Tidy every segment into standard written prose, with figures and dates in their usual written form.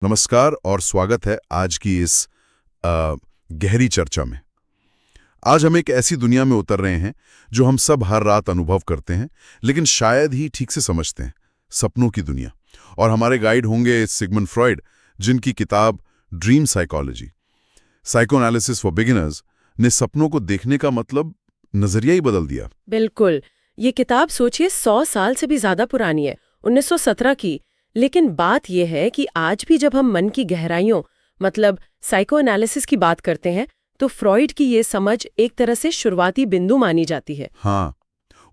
नमस्कार और स्वागत है आज की इस गहरी चर्चा में। आज हम एक ऐसी दुनिया में उतर रहे हैं जो हम सब हर रात अनुभव करते हैं, लेकिन शायद ही ठीक से समझते हैं। सपनों की दुनिया। और हमारे गाइड होंगे सिगमंड फ्रॉइड, जिनकी किताब dream psychology, psychoanalysis for beginners ने सपनों को देखने का मतलब नजरिया ही बदल दिया। बिल्कुल। ये किताब सोचिए 100 साल से भी ज्यादा पुरानी है, 1917 की। लेकिन बात यह है कि आज भी जब हम मन की गहराइयों मतलब साइकोएनालिसिस की बात करते हैं तो फ्रॉइड की ये समझ एक तरह से शुरुआती बिंदु मानी जाती है। हाँ,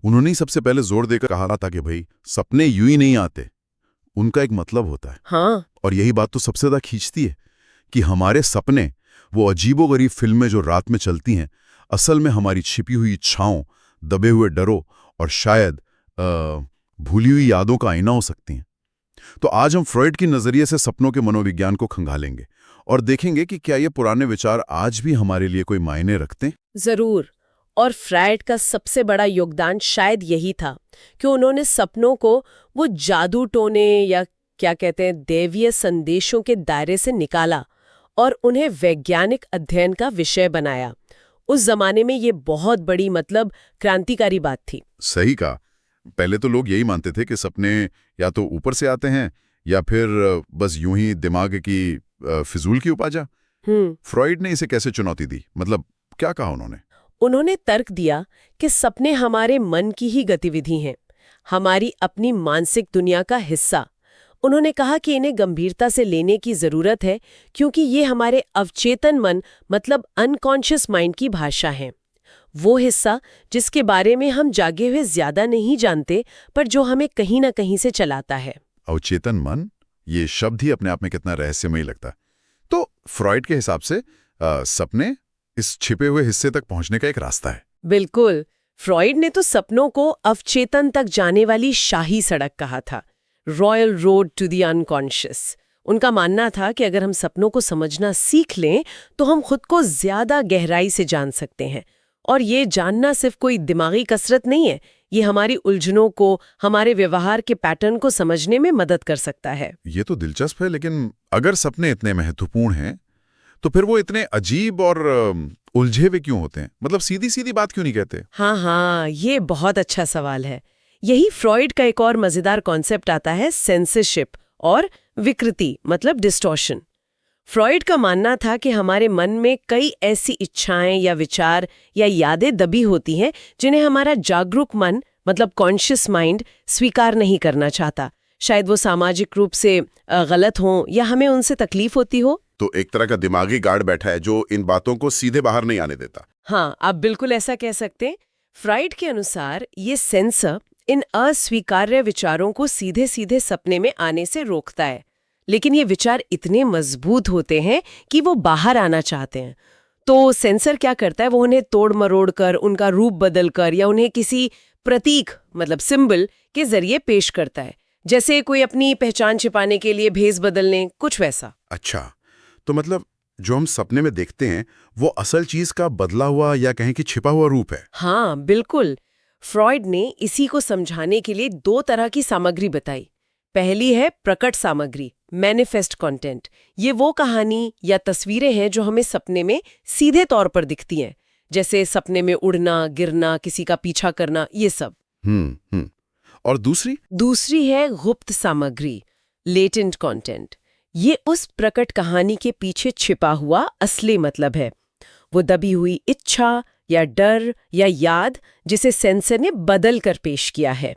उन्होंने ही सबसे पहले जोर देकर कहा था कि भाई सपने यूं ही नहीं आते, उनका एक मतलब होता है। हाँ, और यही बात तो सबसे ज्यादा खींचती है कि हमारे सपने, वो अजीबोगरीब फिल्में जो रात में चलती हैं, असल में हमारी छिपी हुई इच्छाओं, दबे हुए डरों और शायद भूली हुई यादों का आईना हो सकती हैं। तो आज हम फ्रॉइड की नजरिए से सपनों के मनोविज्ञान को खंगालेंगे और देखेंगे कि क्या ये पुराने विचार आज भी हमारे लिए कोई मायने रखते हैं। जरूर। और फ्रॉइड का सबसे बड़ा योगदान शायद यही था कि उन्होंने सपनों को वो जादू टोने या क्या कहते हैं दैवीय संदेशों के दायरे से निकाला और उन्हें वैज्ञानिक अध्ययन का विषय बनाया। उस जमाने में ये बहुत बड़ी मतलब क्रांतिकारी बात थी। सही कहा। पहले तो लोग यही मानते थे कि सपने या तो ऊपर से आते हैं या फिर बस यूं ही दिमाग की फिजूल की उपजा। फ्रॉइड ने इसे कैसे चुनौती दी, मतलब क्या कहा उन्होंने? उन्होंने तर्क दिया कि सपने हमारे मन की ही गतिविधि हैं, हमारी अपनी मानसिक दुनिया का हिस्सा। उन्होंने कहा कि इन्हें गंभीरता से लेने की जरूरत है क्योंकि ये हमारे अवचेतन मन मतलब अनकॉन्शियस माइंड की भाषा है। वो हिस्सा जिसके बारे में हम जागे हुए ज्यादा नहीं जानते पर जो हमें कहीं ना कहीं से चलाता है। अवचेतन मन, ये शब्द ही अपने आप में कितना रहस्यमयी लगता है। तो फ्रॉइड के हिसाब से सपने इस छिपे हुए हिस्से तक पहुंचने का एक रास्ता है। बिल्कुल। फ्रॉइड ने तो सपनों को अवचेतन तक जाने वाली शाही सड़क कहा था, royal road to the unconscious. उनका मानना था कि अगर हम सपनों को समझना सीख लें तो हम खुद को ज्यादा गहराई से जान सकते हैं। और ये जानना सिर्फ कोई दिमागी कसरत नहीं है, ये हमारी उलझनों को, हमारे व्यवहार के पैटर्न को समझने में मदद कर सकता है। ये तो दिलचस्प है, लेकिन अगर सपने इतने महत्वपूर्ण हैं तो फिर वो इतने अजीब और उलझे हुए क्यों होते हैं? मतलब सीधी सीधी बात क्यों नहीं कहते? हाँ, ये बहुत अच्छा सवाल है। यही फ्रॉइड का एक और मजेदार कॉन्सेप्ट आता है, सेंसरशिप और विकृति मतलब डिस्टॉर्शन। फ्रॉइड का मानना था कि हमारे मन में कई ऐसी इच्छाएं या विचार या यादें दबी होती हैं जिन्हें हमारा जागरूक मन मतलब कॉन्शियस माइंड स्वीकार नहीं करना चाहता। शायद वो सामाजिक रूप से गलत हों या हमें उनसे तकलीफ होती हो। तो एक तरह का दिमागी गार्ड बैठा है जो इन बातों को सीधे बाहर नहीं आने देता। हाँ, आप बिल्कुल ऐसा कह सकते हैं। फ्रॉइड के अनुसार ये सेंसर इन अस्वीकार्य विचारों को सीधे सीधे सपने में आने से रोकता है, लेकिन ये विचार इतने मजबूत होते हैं कि वो बाहर आना चाहते हैं। तो सेंसर क्या करता है, वो उन्हें तोड़ मरोड़ कर, उनका रूप बदल कर या उन्हें किसी प्रतीक मतलब सिंबल के जरिए पेश करता है, जैसे कोई अपनी पहचान छिपाने के लिए भेस बदलने, कुछ वैसा। अच्छा, तो मतलब जो हम सपने में देखते हैं वो असल चीज का बदला हुआ या कहें कि छिपा हुआ रूप है। हाँ, बिल्कुल। फ्रॉइड ने इसी को समझाने के लिए 2 तरह की सामग्री बताई। पहली है प्रकट सामग्री, मैनिफेस्ट कंटेंट। ये वो कहानी या तस्वीरें हैं जो हमें सपने में सीधे तौर पर दिखती हैं, जैसे सपने में उड़ना, गिरना, किसी का पीछा करना, ये सब। और दूसरी है गुप्त सामग्री, लेटेंट कंटेंट। ये उस प्रकट कहानी के पीछे छिपा हुआ असली मतलब है, वो दबी हुई इच्छा या डर या याद जिसे सेंसर ने बदल कर पेश किया है।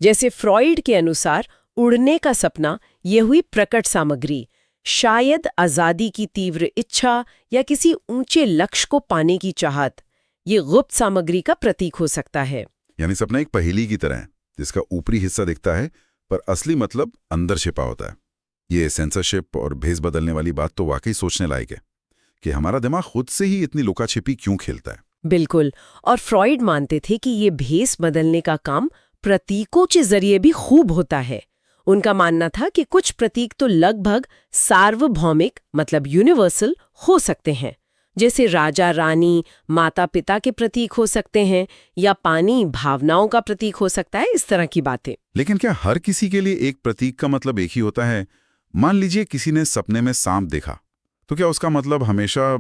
जैसे फ्रॉइड के अनुसार उड़ने का सपना ये हुई प्रकट सामग्री, शायद आजादी की तीव्र इच्छा या किसी ऊंचे लक्ष्य को पाने की चाहत। ये गुप्त सामग्री का प्रतीक हो सकता है। यानी सपना एक पहेली की तरह है जिसका ऊपरी हिस्सा दिखता है पर असली मतलब अंदर छिपा होता है। ये सेंसरशिप और भेस बदलने वाली बात तो वाकई सोचने लायक है कि हमारा दिमाग खुद से ही इतनी लुका छिपी क्यों खेलता है। बिल्कुल। और फ्रॉइड मानते थे कि ये भेस बदलने का काम प्रतीकों के जरिए भी खूब होता है। उनका मानना था कि कुछ प्रतीक तो लगभग सार्वभौमिक मतलब यूनिवर्सल हो सकते हैं, जैसे राजा रानी माता पिता के प्रतीक हो सकते हैं या पानी भावनाओं का प्रतीक हो सकता है, इस तरह की बातें। लेकिन क्या हर किसी के लिए एक प्रतीक का मतलब एक ही होता है? मान लीजिए किसी ने सपने में सांप देखा, तो क्या उसका मतलब हमेशा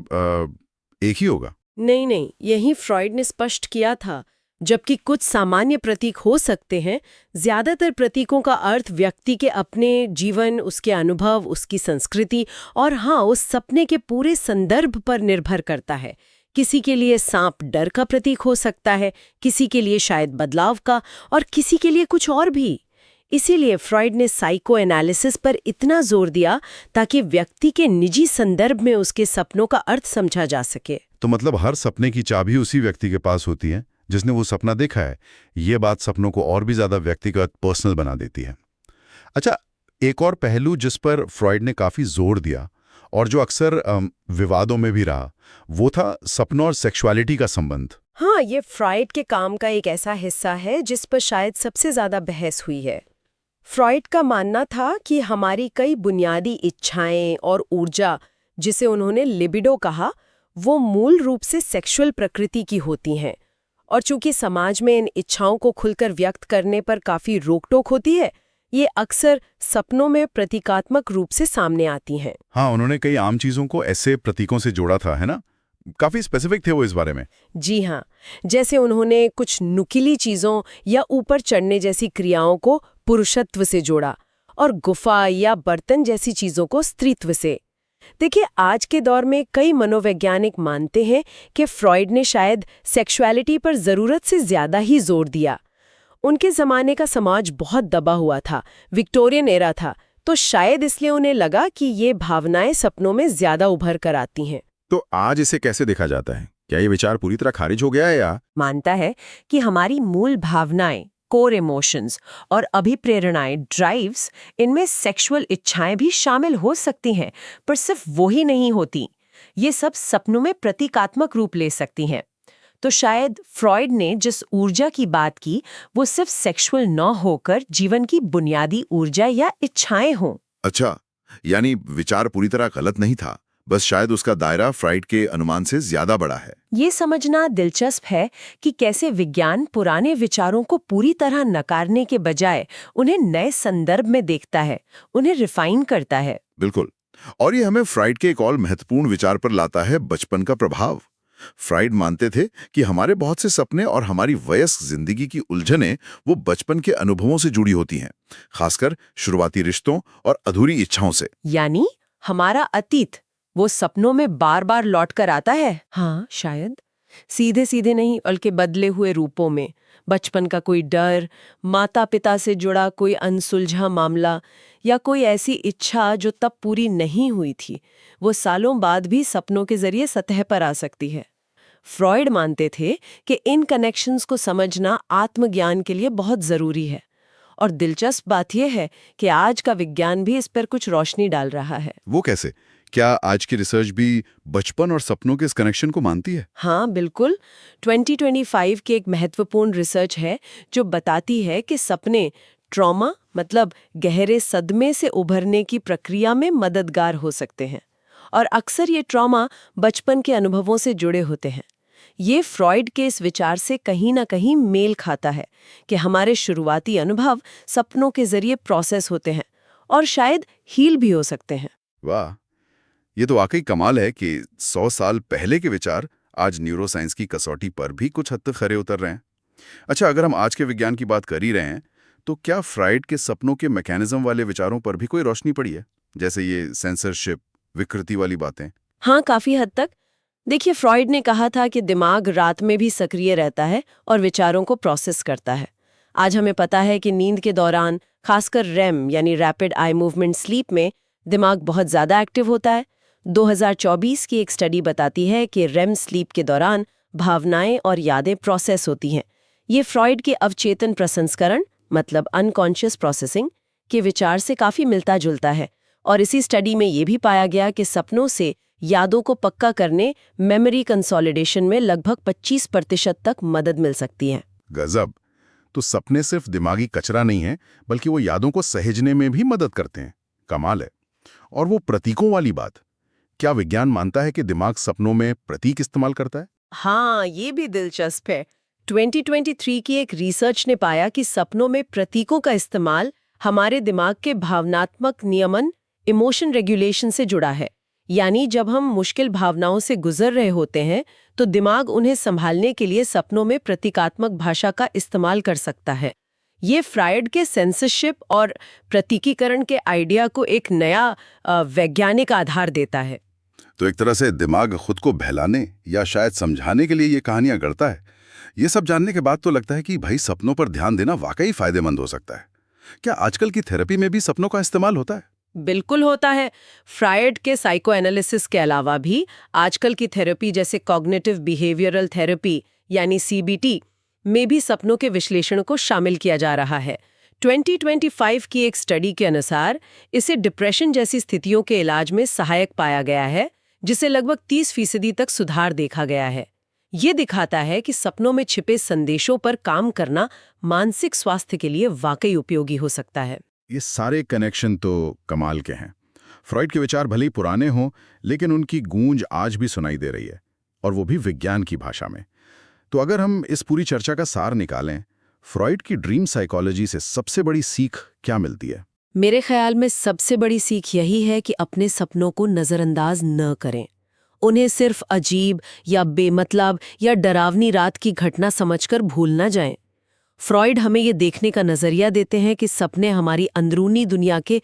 एक ही होगा? नहीं नहीं, यही फ्रॉइड ने स्पष्ट किया था। जबकि कुछ सामान्य प्रतीक हो सकते हैं, ज्यादातर प्रतीकों का अर्थ व्यक्ति के अपने जीवन, उसके अनुभव, उसकी संस्कृति और हाँ, उस सपने के पूरे संदर्भ पर निर्भर करता है। किसी के लिए सांप डर का प्रतीक हो सकता है, किसी के लिए शायद बदलाव का, और किसी के लिए कुछ और भी। इसीलिए फ्रॉइड ने साइको एनालिसिस पर इतना जोर दिया ताकि व्यक्ति के निजी संदर्भ में उसके सपनों का अर्थ समझा जा सके। तो मतलब हर सपने की चाबी उसी व्यक्ति के पास होती है जिसने वो सपना देखा है। ये बात सपनों को और भी ज्यादा व्यक्तिगत, पर्सनल बना देती है। अच्छा, एक और पहलू जिस पर फ्रॉइड ने काफी जोर दिया और जो अक्सर विवादों में भी रहा, वो था सपनों और सेक्सुअलिटी का संबंध। हाँ, ये फ्रॉइड के काम का एक ऐसा हिस्सा है जिस पर शायद सबसे ज्यादा बहस हुई है। फ्रॉइड का मानना था कि हमारी कई बुनियादी इच्छाएं और ऊर्जा, जिसे उन्होंने लिबिडो कहा, वो मूल रूप से सेक्सुअल प्रकृति की होती हैं। और चूंकि समाज में इन इच्छाओं को खुलकर व्यक्त करने पर काफी रोक-टोक होती है, ये अक्सर सपनों में प्रतीकात्मक रूप से सामने आती हैं। हाँ, उन्होंने कई आम चीजों को ऐसे प्रतीकों से जोड़ा था, है ना? काफी स्पेसिफिक थे वो इस बारे में। जी हाँ, जैसे उन्होंने कुछ नुकीली चीजों या ऊपर चढ़ने जैसी क्रियाओं को पुरुषत्व से जोड़ा और गुफा या बर्तन जैसी चीजों को स्त्रीत्व से। देखिए, आज के दौर में कई मनोवैज्ञानिक मानते हैं कि फ्रॉइड ने शायद सेक्सुअलिटी पर जरूरत से ज्यादा ही जोर दिया। उनके जमाने का समाज बहुत दबा हुआ था, विक्टोरियन एरा था, तो शायद इसलिए उन्हें लगा कि ये भावनाएं सपनों में ज्यादा उभर कर आती हैं। तो आज इसे कैसे देखा जाता है? क्या ये विचार पूरी तरह खारिज हो गया है या? मानता है कि हमारी मूल भावनाएं, कोर इमोशंस और अभिप्रेरणाएं, ड्राइव्स, इनमें सेक्सुअल इच्छाएं भी शामिल हो सकती हैं, पर सिर्फ वो ही नहीं होती। ये सब सपनों में प्रतीकात्मक रूप ले सकती हैं। तो शायद फ्रॉइड ने जिस ऊर्जा की बात की, वो सिर्फ सेक्सुअल न होकर जीवन की बुनियादी ऊर्जा या इच्छाएं हों। अच्छा, यानी विचार पूरी तरह गलत नहीं था, बस शायद उसका दायरा फ्रॉइड के अनुमान से ज्यादा बड़ा है। ये समझना दिलचस्प है कि कैसे विज्ञान पुराने विचारों को पूरी तरह नकारने के बजाय उन्हें नए संदर्भ में देखता है, उन्हें रिफाइन करता है। बिल्कुल। और ये हमें फ्रॉइड के एक और महत्वपूर्ण विचार पर लाता है, बचपन का प्रभाव। फ्रॉइड मानते थे कि हमारे बहुत से सपने और हमारी वयस्क जिंदगी की उलझनें वो बचपन के अनुभवों से जुड़ी होती हैं, खासकर शुरुआती रिश्तों और अधूरी इच्छाओं से। यानी हमारा अतीत वो सपनों में बार बार लौट कर आता है। हाँ, शायद सीधे सीधे नहीं, बल्कि बदले हुए रूपों में। बचपन का कोई डर, माता पिता से जुड़ा कोई अनसुलझा मामला या कोई ऐसी इच्छा जो तब पूरी नहीं हुई थी, वो सालों बाद भी सपनों के जरिए सतह पर आ सकती है। फ्रॉइड मानते थे कि इन कनेक्शंस को समझना आत्मज्ञान के लिए बहुत जरूरी है। और दिलचस्प बात यह है कि आज का विज्ञान भी इस पर कुछ रोशनी डाल रहा है। वो कैसे? क्या आज की रिसर्च भी बचपन और सपनों के इस कनेक्शन को मानती है? हाँ, बिल्कुल। 2025 की एक महत्वपूर्ण रिसर्च है जो बताती है कि सपने ट्रॉमा, मतलब गहरे सदमे से उभरने की प्रक्रिया में मददगार हो सकते हैं। और अक्सर ये ट्रॉमा बचपन के अनुभवों से जुड़े होते हैं। ये फ्रॉइड के इस विचार से कहीं ना कहीं मेल खाता है कि हमारे शुरुआती अनुभव सपनों के जरिए प्रोसेस होते हैं और शायद हील भी हो सकते हैं। वाह, ये तो वाकई कमाल है कि 100 साल पहले के विचार आज न्यूरोसाइंस की कसौटी पर भी कुछ हद तक खरे उतर रहे हैं। अच्छा, अगर हम आज के विज्ञान की बात कर ही रहे हैं, तो क्या फ्रॉइड के सपनों के मैकेनिज्म वाले विचारों पर भी कोई रोशनी पड़ी है, जैसे ये सेंसरशिप, विकृति वाली बातें? हाँ, काफी हद तक। देखिए, फ्रॉइड ने कहा था कि दिमाग रात में भी सक्रिय रहता है और विचारों को प्रोसेस करता है। आज हमें पता है कि नींद के दौरान, खासकर रेम यानी रैपिड आई मूवमेंट स्लीप में, दिमाग बहुत ज्यादा एक्टिव होता है। 2024 की एक स्टडी बताती है कि रेम स्लीप के दौरान भावनाएं और यादें प्रोसेस होती हैं। ये फ्रॉइड के अवचेतन प्रसंस्करण, मतलब अनकॉन्शियस प्रोसेसिंग, के विचार से काफी मिलता जुलता है। और इसी स्टडी में ये भी पाया गया कि सपनों से यादों को पक्का करने, मेमोरी कंसोलिडेशन में लगभग 25% तक मदद मिल सकती है। गजब! तो सपने सिर्फ दिमागी कचरा नहीं है, बल्कि वो यादों को सहेजने में भी मदद करते हैं। कमाल है। और वो प्रतीकों वाली बात, क्या विज्ञान मानता है कि दिमाग सपनों में प्रतीक इस्तेमाल करता है? हाँ, ये भी दिलचस्प है। 2023 की एक रिसर्च ने पाया कि सपनों में प्रतीकों का इस्तेमाल हमारे दिमाग के भावनात्मक नियमन, इमोशन रेगुलेशन से जुड़ा है। यानी जब हम मुश्किल भावनाओं से गुजर रहे होते हैं तो दिमाग उन्हें संभालने के लिए सपनों में प्रतीकात्मक भाषा का इस्तेमाल कर सकता है। ये फ्रायड के सेंसरशिप और प्रतीकीकरण के आइडिया को एक नया वैज्ञानिक आधार देता है। तो एक तरह से दिमाग खुद को बहलाने या शायद समझाने के लिए ये कहानियां गढ़ता है। ये सब जानने के बाद तो लगता है कि भाई सपनों पर ध्यान देना वाकई फायदेमंद हो सकता है। क्या आजकल की थेरेपी में भी सपनों का इस्तेमाल होता है? बिल्कुल होता है। फ्रायड के साइको एनालिसिस के अलावा भी आजकल की थेरेपी जैसे कॉग्निटिव बिहेवियरल थेरेपी यानी सीबीटी में भी सपनों के विश्लेषण को शामिल किया जा रहा है। 2025 की एक स्टडी के अनुसार इसे डिप्रेशन जैसी स्थितियों के इलाज में सहायक पाया गया है, जिसे लगभग 30% तक सुधार देखा गया है। ये दिखाता है कि सपनों में छिपे संदेशों पर काम करना मानसिक स्वास्थ्य के लिए वाकई उपयोगी हो सकता है। ये सारे कनेक्शन तो कमाल के हैं। फ्रॉइड के विचार भले ही पुराने हों, लेकिन उनकी गूंज आज भी सुनाई दे रही है, और वो भी विज्ञान की भाषा में। तो अगर हम इस पूरी चर्चा का सार निकालें, फ्रॉइड की ड्रीम साइकोलॉजी से सबसे बड़ी सीख क्या मिलती है? मेरे ख्याल में सबसे बड़ी सीख यही है कि अपने सपनों को नज़रअंदाज न करें। उन्हें सिर्फ अजीब या बेमतलब या डरावनी रात की घटना समझकर भूल न जाएं। फ्रॉइड हमें ये देखने का नज़रिया देते हैं कि सपने हमारी अंदरूनी दुनिया के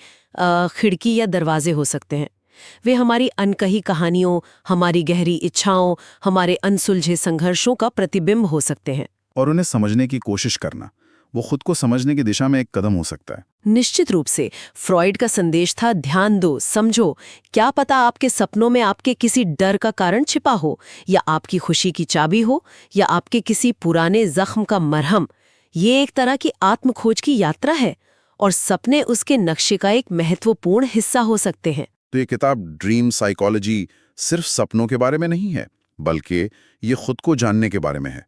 खिड़की या दरवाजे हो सकते हैं। वे हमारी अनकही कहानियों, हमारी गहरी इच्छाओं, हमारे अनसुलझे संघर्षों का प्रतिबिंब हो सकते हैं। और उन्हें समझने की कोशिश करना, वो खुद को समझने की दिशा में एक कदम हो सकता है। निश्चित रूप से फ्रॉइड का संदेश था, ध्यान दो, समझो। क्या पता आपके सपनों में आपके किसी डर का कारण छिपा हो, या आपकी खुशी की चाबी हो, या आपके किसी पुराने जख्म का मरहम। ये एक तरह की आत्मखोज की यात्रा है, और सपने उसके नक्शे का एक महत्वपूर्ण हिस्सा हो सकते हैं। तो ये किताब ड्रीम साइकोलॉजी सिर्फ सपनों के बारे में नहीं है, बल्कि ये खुद को जानने के बारे में है।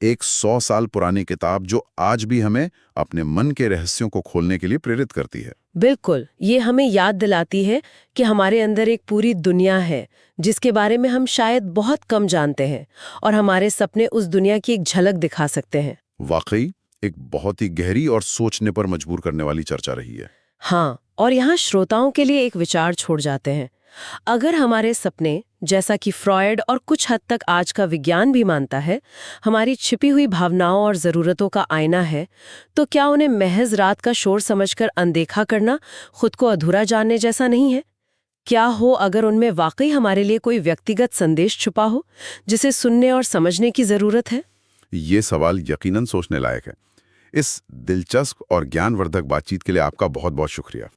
एक 100 साल पुरानी किताब जो आज भी हमें अपने मन के रहस्यों को खोलने के लिए प्रेरित करती है। बिल्कुल, ये हमें याद दिलाती है कि हमारे अंदर एक पूरी दुनिया है जिसके बारे में हम शायद बहुत कम जानते हैं, और हमारे सपने उस दुनिया की एक झलक दिखा सकते हैं। वाकई एक बहुत ही गहरी और सोचने पर मजबूर करने वाली चर्चा रही है। हाँ, और यहाँ श्रोताओं के लिए एक विचार छोड़ जाते हैं। अगर हमारे सपने, जैसा कि फ्रॉइड और कुछ हद तक आज का विज्ञान भी मानता है, हमारी छिपी हुई भावनाओं और ज़रूरतों का आईना है, तो क्या उन्हें महज रात का शोर समझकर अनदेखा करना खुद को अधूरा जानने जैसा नहीं है? क्या हो अगर उनमें वाकई हमारे लिए कोई व्यक्तिगत संदेश छुपा हो, जिसे सुनने और समझने की ज़रूरत है? ये सवाल यकीनन सोचने लायक है। इस दिलचस्प और ज्ञानवर्धक बातचीत के लिए आपका बहुत बहुत शुक्रिया।